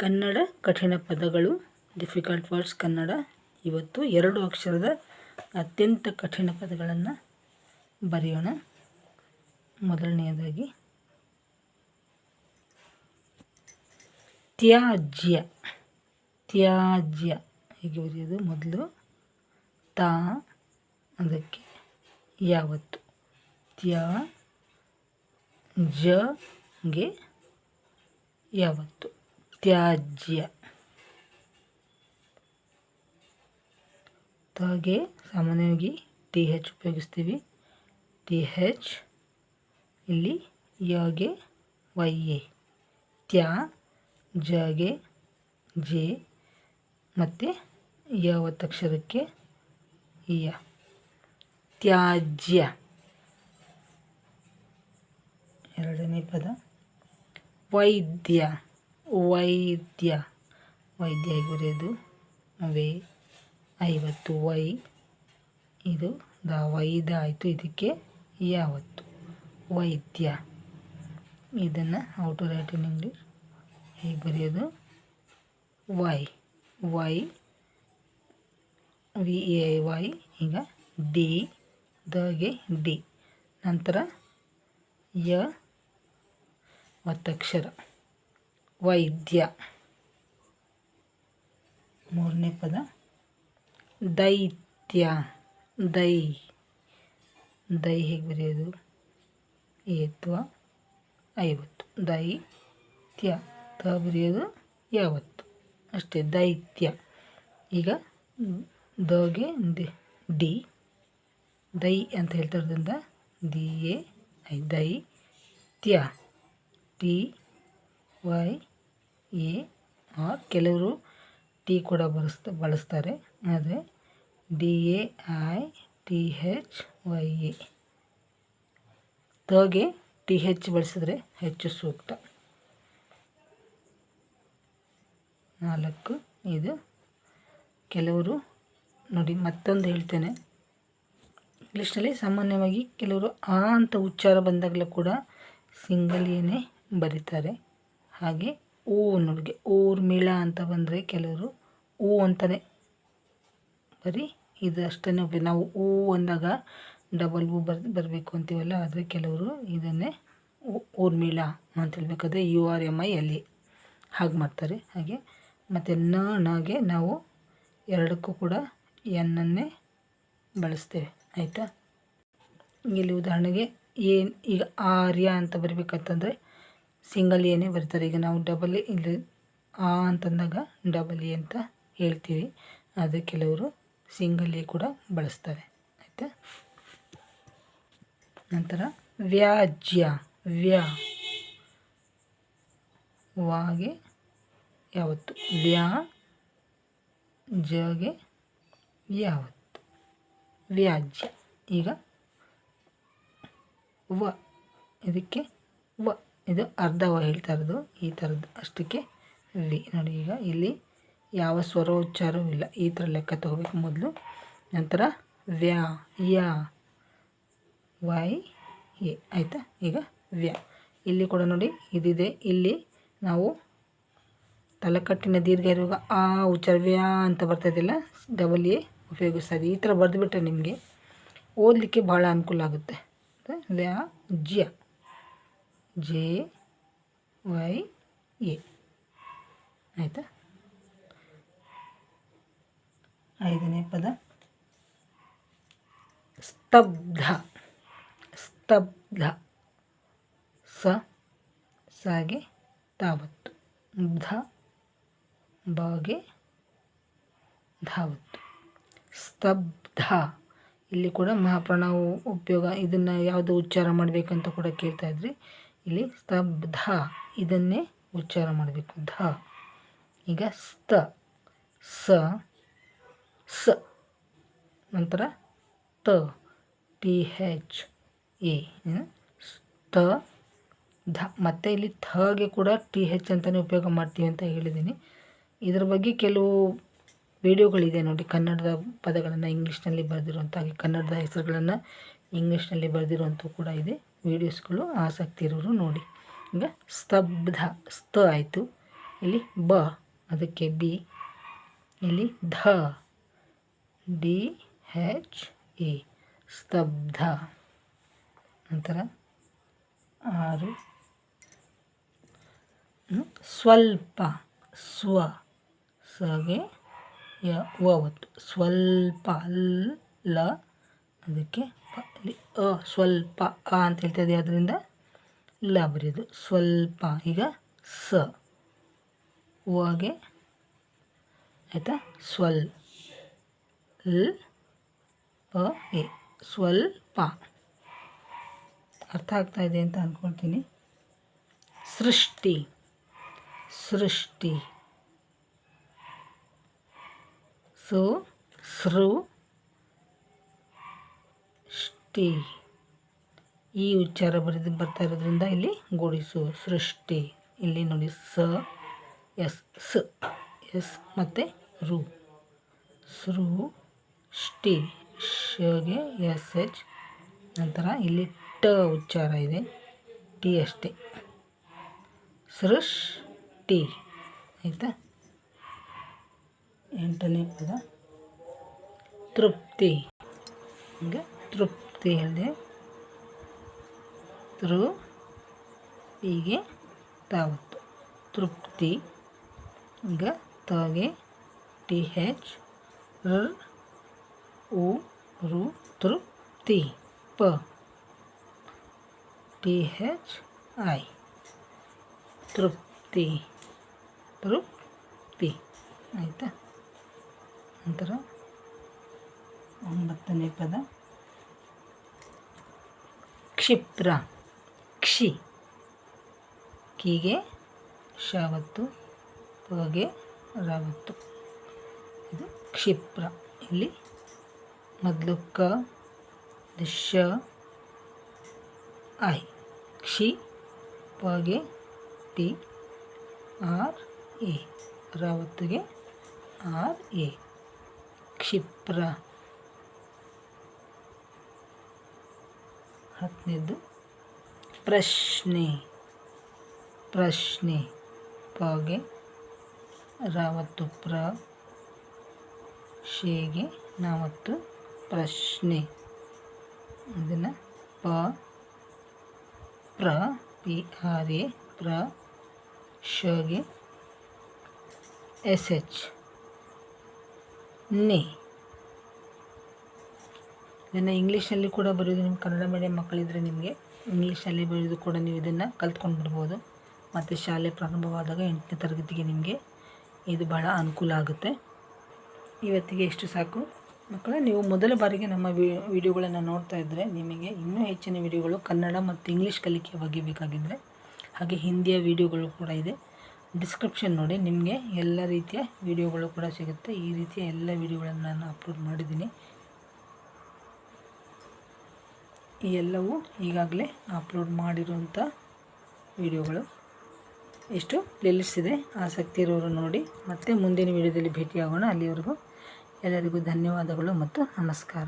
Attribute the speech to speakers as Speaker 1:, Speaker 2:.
Speaker 1: ಕನ್ನಡ ಕಠಿಣ ಪದಗಳು, difficult words Kannada. ಇವತ್ತು 2 ಅಕ್ಷರದ ಅತ್ಯಂತ ಕಠಿಣ ಪದಗಳನ್ನು ಬರೆಯೋಣ. ಮೊದಲನೆಯದಾಗಿ ತ್ಯಾಜ್ಯ. ತ್ಯಾಜ್ಯ ಹೀಗೆ ಬರೆಯೋದು. ಮೊದಲು ತಾ, ಅದಕ್ಕೆ ಯಾವತ್ತು, ತ್ಯಾಜ್ಯಗೆ ಯಾವತ್ತು, ತ್ಯಾಜ್ಯ. ತಾಗೆ ಸಾಮಾನ್ಯವಾಗಿ TH ಉಪಯೋಗಿಸ್ತೀವಿ. TH. ಇಲ್ಲಿ ಯಗೆ YA, ತ್ಯಾ, ಜಗೆ ಜೆ, ಮತ್ತು ಯಾವತ್ತಕ್ಷರಕ್ಕೆ ಯ, ತ್ಯಾಜ್ಯ. ಎರಡನೇ ಪದ ವೈದ್ಯ. ವೈದ್ಯ. ವೈದ್ಯ ಹೇಗೆ ಬರೆಯೋದು? ವೇ 50 ವೈ, ಇದು ದ ವೈದ ಆಯಿತು. ಇದಕ್ಕೆ ಯಾವತ್ತು, ವೈದ್ಯ. ಇದನ್ನು how to write in English ಹೇಗೆ ಬರೆಯೋದು? ವೈ, ವೈ VAY. ಈಗ ಡಿ, ದಗೆ ಡಿ, ನಂತರ ಯ ಒತ್ತಕ್ಷರ, ವೈದ್ಯ. ಮೂರನೇ ಪದ ದೈತ್ಯ. ದೈ, ದೈ ಹೇಗೆ ಬರೆಯೋದು? ಏತ್ವ 50, ದೈತ್ಯ. ತ ಬರೆಯೋದು ಯಾವತ್ತು, ಅಷ್ಟೇ, ದೈತ್ಯ. ಈಗ ದಗೆ ಡಿ, ದೈ ಅಂತ ಹೇಳ್ತಾ ಇರೋದ್ರಿಂದ DA ದೈತ್ಯ. TYA. ಕೆಲವರು ಟಿ ಕೂಡ ಬಳಸ್ತಾರೆ, ಆದರೆ DAITHYA. ತಗೆ TH ಬಳಸಿದ್ರೆ ಹೆಚ್ಚು ಸೂಕ್ತ. 4. ಇದು ಕೆಲವರು ನೋಡಿ, ಮತ್ತೊಂದು ಹೇಳ್ತೇನೆ. ಇಂಗ್ಲೀಷ್ನಲ್ಲಿ ಸಾಮಾನ್ಯವಾಗಿ ಕೆಲವರು ಆ ಅಂತ ಉಚ್ಚಾರ ಬಂದಾಗಲೂ ಕೂಡ ಸಿಂಗಲ್ ಏನೇ ಬರೀತಾರೆ. ಹಾಗೆ ಓ ನೋಡಿಗೆ ಊರ್ಮಿಳ ಅಂತ ಬಂದರೆ ಕೆಲವರು ಓ ಅಂತಲೇ ಬರೀ ಇದು ಅಷ್ಟೇ. ನಾವು ಓ ಅಂದಾಗ ಡಬಲ್ ಓ ಬರಬೇಕು ಅಂತೀವಲ್ಲ, ಆದರೆ ಕೆಲವರು ಇದನ್ನೇ ಊರ್ಮಿಳ ಅಂತ ಹೇಳ್ಬೇಕಾದ್ರೆ URMILA ಹಾಗೆ ಮಾಡ್ತಾರೆ. ಹಾಗೆ ಮತ್ತು ನಗೆ ನಾವು ಎರಡಕ್ಕೂ ಕೂಡ ಎನ್ನನ್ನೇ ಬಳಸ್ತೇವೆ, ಆಯಿತಾ? ಇಲ್ಲಿ ಉದಾಹರಣೆಗೆ ಏನು, ಈಗ ಆರ್ಯ ಅಂತ ಬರಬೇಕಂತಂದರೆ ಸಿಂಗಲ್ ಏನೇ ಬರ್ತಾರೆ. ಈಗ ನಾವು ಡಬಲ್ ಇಲ್ಲಿ ಆ ಅಂತಂದಾಗ ಡಬಲ್ ಎ ಅಂತ ಹೇಳ್ತೀವಿ, ಆದರೆ ಕೆಲವರು ಸಿಂಗಲ್ ಎ ಕೂಡ ಬಳಸ್ತಾರೆ, ಆಯಿತಾ? ನಂತರ ವ್ಯಾಜ್ಯ. ವ್ಯಾ, ವಾಗೆ ಯಾವತ್ತು, ವ್ಯಾ, ಜಗೆ ಯಾವತ್ತು, ವ್ಯಾಜ್ಯ. ಈಗ ವ, ಇದಕ್ಕೆ ವ, ಇದು ಅರ್ಧ ವ ಹೇಳ್ತಾ ಇರೋದು, ಈ ಥರದ್ದು, ಅಷ್ಟಕ್ಕೆ ವಿ ನೋಡಿ. ಈಗ ಇಲ್ಲಿ ಯಾವ ಸ್ವರೋಚ್ಚಾರವೂ ಇಲ್ಲ, ಈ ಥರ ಲೆಕ್ಕ ತಗೋಬೇಕು ಮೊದಲು. ನಂತರ ವ್ಯಾ, ಯಾ, ವೈ ಎ, ಆಯಿತಾ? ಈಗ ವ್ಯಾ. ಇಲ್ಲಿ ಕೂಡ ನೋಡಿ ಇದಿದೆ. ಇಲ್ಲಿ ನಾವು ತಲಕಟ್ಟಿನ ದೀರ್ಘ ಇರುವಾಗ ಆ ಉಚ್ಚಾರ ವ್ಯಾ ಅಂತ ಬರ್ತಾಯಿದ್ದಿಲ್ಲ, ಡಬಲ್ ಎ ಉಪಯೋಗಿಸ್ತಾ. ಈ ಥರ ಬರೆದುಬಿಟ್ರೆ ನಿಮಗೆ ಓದಲಿಕ್ಕೆ ಭಾಳ ಅನುಕೂಲ ಆಗುತ್ತೆ. ವ್ಯಾಜ್ಯ, JYA, ಆಯಿತಾ? 5ನೇ ಪದ ಸ್ತಬ್ಧ. ಸ್ತಬ್ಧ. ಸಾಗೆ ತಾವತ್ತು, ಧ ಬಾಗೆ ಧಾವತ್ತು, ಸ್ತಬ್ಧ. ಇಲ್ಲಿ ಕೂಡ ಮಹಾಪ್ರಾಣ ಉಪಯೋಗ. ಇದನ್ನು ಯಾವುದು ಉಚ್ಚಾರ ಮಾಡಬೇಕಂತ ಕೂಡ ಕೇಳ್ತಾಯಿದ್ರಿ. ಇಲ್ಲಿ ಸ್ತಬ್ಧ ಇದನ್ನೇ ಉಚ್ಚಾರ ಮಾಡಬೇಕು, ಧ. ಈಗ ಸ್ತ, ಸ, ಸ, ನಂತರ ತ, THA, ತ, ಧ. ಮತ್ತು ಇಲ್ಲಿ ಥಗೆ ಕೂಡ TH ಅಂತಲೇ ಉಪಯೋಗ ಮಾಡ್ತೀವಿ ಅಂತ ಹೇಳಿದ್ದೀನಿ. ಇದ್ರ ಬಗ್ಗೆ ಕೆಲವು ವಿಡಿಯೋಗಳಿದೆ ನೋಡಿ, ಕನ್ನಡದ ಪದಗಳನ್ನು ಇಂಗ್ಲೀಷ್ನಲ್ಲಿ ಬರೆದಿರುವಂಥ, ಹಾಗೆ ಕನ್ನಡದ ಹೆಸರುಗಳನ್ನು ಇಂಗ್ಲೀಷ್ನಲ್ಲಿ ಬರೆದಿರುವಂಥ ಕೂಡ ಇದೆ ವೀಡಿಯೋಸ್ಗಳು. ಆಸಕ್ತಿ ಇರೋರು ನೋಡಿ. ಈಗ ಸ್ತಬ್ಧ, ಸ್ತ ಆಯಿತು. ಇಲ್ಲಿ ಬ, ಅದಕ್ಕೆ ಬಿ, ಇಲ್ಲಿ ಧ, DHA ಸ್ತಬ್ಧ. ನಂತರ 6 ಸ್ವಲ್ಪ, ಸ್ವ, ಸಗೆ ಒತ್ತು, ಸ್ವಲ್ಪ, ಲ, ಅದಕ್ಕೆ ಇಲ್ಲಿ ಸ್ವಲ್ಪ ಅಂತ ಹೇಳ್ತಾಯಿದೆ, ಅದರಿಂದ ಲ ಬರೆಯೋದು ಸ್ವಲ್ಪ. ಈಗ ಸ, ಒಗೆ ಆಯಿತಾ, ಸ್ವಲ್ಪ. ಅರ್ಥ ಆಗ್ತಾ ಇದೆ ಅಂತ ಅಂದ್ಕೊಳ್ತೀನಿ. ಸೃಷ್ಟಿ, ಸೃಷ್ಟಿ, ಈ ಉಚ್ಚಾರ ಬರ್ತಾ ಇರೋದ್ರಿಂದ ಇಲ್ಲಿ ಗೋಡಿಸು, ಸೃಷ್ಟಿ. ಇಲ್ಲಿ ನೋಡಿ ಎಸ್ ಮತ್ತು ರು, ಸೃಷ್ಟಿ, ಶಗೆ SH. ನಂತರ ಇಲ್ಲಿ ಟ ಉಚ್ಚಾರ ಇದೆ, ಟಿ ಅಷ್ಟೇ, ಸೃಷ್ಟಿ. ಆಯಿತಾ. 8ನೇ ಪದ ತೃಪ್ತಿ. ಈಗ ತೃಪ್ತಿ ಹೇಳಿದೆ, ಹೀಗೆ ತಾವತ್ತು, ತೃಪ್ತಿ. ಈಗ ತಗೆ TH, ರು, ತೃಪ್ತಿ, ಪ, THI, ತೃಪ್ತಿ. ಆಯಿತಾ. ನಂತರ 9ನೇ ಪದ ಕ್ಷಿಪ್ರ. ಕ್ಷಿ, ಕೀಗೆ ಶಾವತ್ತು, ಪಗೆ ರಾವತ್ತು, ಇದು ಕ್ಷಿಪ್ರ. ಇಲ್ಲಿ ಮೊದಲು ಕ, ಶ, ಐ, ಕ್ಷಿ, ಪಗೆ ಟಿ, ಆರ್ ಎ, ರಾವತ್ತಿಗೆ RA, ಕ್ಷಿಪ್ರ. 10ನೇದು ಪ್ರಶ್ನೆ. ಪಗೆ ರಾವತ್ತು, ಪ್ರ, ಶೇಗೆ ನಾವತ್ತು, ಪ್ರಶ್ನೆ. ಅದನ್ನು PRA, ಪ್ರ, ಶಗೆ SH, ನೆ. ಇದನ್ನು ಇಂಗ್ಲೀಷಲ್ಲಿ ಕೂಡ ಬರೆಯೋದು, ನಿಮ್ಮ ಕನ್ನಡ ಮೀಡಿಯಂ ಮಕ್ಕಳಿದ್ದರೆ ನಿಮಗೆ ಇಂಗ್ಲೀಷಲ್ಲಿ ಬರೆಯೋದು ಕೂಡ ನೀವು ಇದನ್ನು ಕಲ್ತ್ಕೊಂಡು ಬಿಡ್ಬೋದು. ಮತ್ತು ಶಾಲೆ ಪ್ರಾರಂಭವಾದಾಗ 8ನೇ ತರಗತಿಗೆ ನಿಮಗೆ ಇದು ಭಾಳ ಅನುಕೂಲ ಆಗುತ್ತೆ. ಇವತ್ತಿಗೆ ಇಷ್ಟು ಸಾಕು ಮಕ್ಕಳೇ. ನೀವು ಮೊದಲ ಬಾರಿಗೆ ನಮ್ಮ ವಿಡಿಯೋಗಳನ್ನು ನೋಡ್ತಾ ಇದ್ದರೆ ನಿಮಗೆ ಇನ್ನೂ ಹೆಚ್ಚಿನ ವಿಡಿಯೋಗಳು ಕನ್ನಡ ಮತ್ತು ಇಂಗ್ಲೀಷ್ ಕಲಿಕೆಯ ಬಗ್ಗೆ ಬೇಕಾಗಿದ್ದರೆ, ಹಾಗೆ ಹಿಂದಿಯ ವಿಡಿಯೋಗಳು ಕೂಡ ಇದೆ. ಡಿಸ್ಕ್ರಿಪ್ಷನ್ ನೋಡಿ, ನಿಮಗೆ ಎಲ್ಲ ರೀತಿಯ ವಿಡಿಯೋಗಳು ಕೂಡ ಸಿಗುತ್ತೆ. ಈ ರೀತಿಯ ಎಲ್ಲ ವಿಡಿಯೋಗಳನ್ನು ನಾನು ಅಪ್ಲೋಡ್ ಮಾಡಿದ್ದೀನಿ. ಈ ಎಲ್ಲವೂ ಈಗಾಗಲೇ ಅಪ್ಲೋಡ್ ಮಾಡಿರುವಂಥ ವಿಡಿಯೋಗಳು. ಎಷ್ಟು ಪ್ಲೇಲಿಸ್ಟ್ ಇದೆ, ಆಸಕ್ತಿ ಇರೋರು ನೋಡಿ. ಮತ್ತೆ ಮುಂದಿನ ವಿಡಿಯೋದಲ್ಲಿ ಭೇಟಿಯಾಗೋಣ. ಅಲ್ಲಿವರೆಗೂ ಎಲ್ಲರಿಗೂ ಧನ್ಯವಾದಗಳು ಮತ್ತು ನಮಸ್ಕಾರ.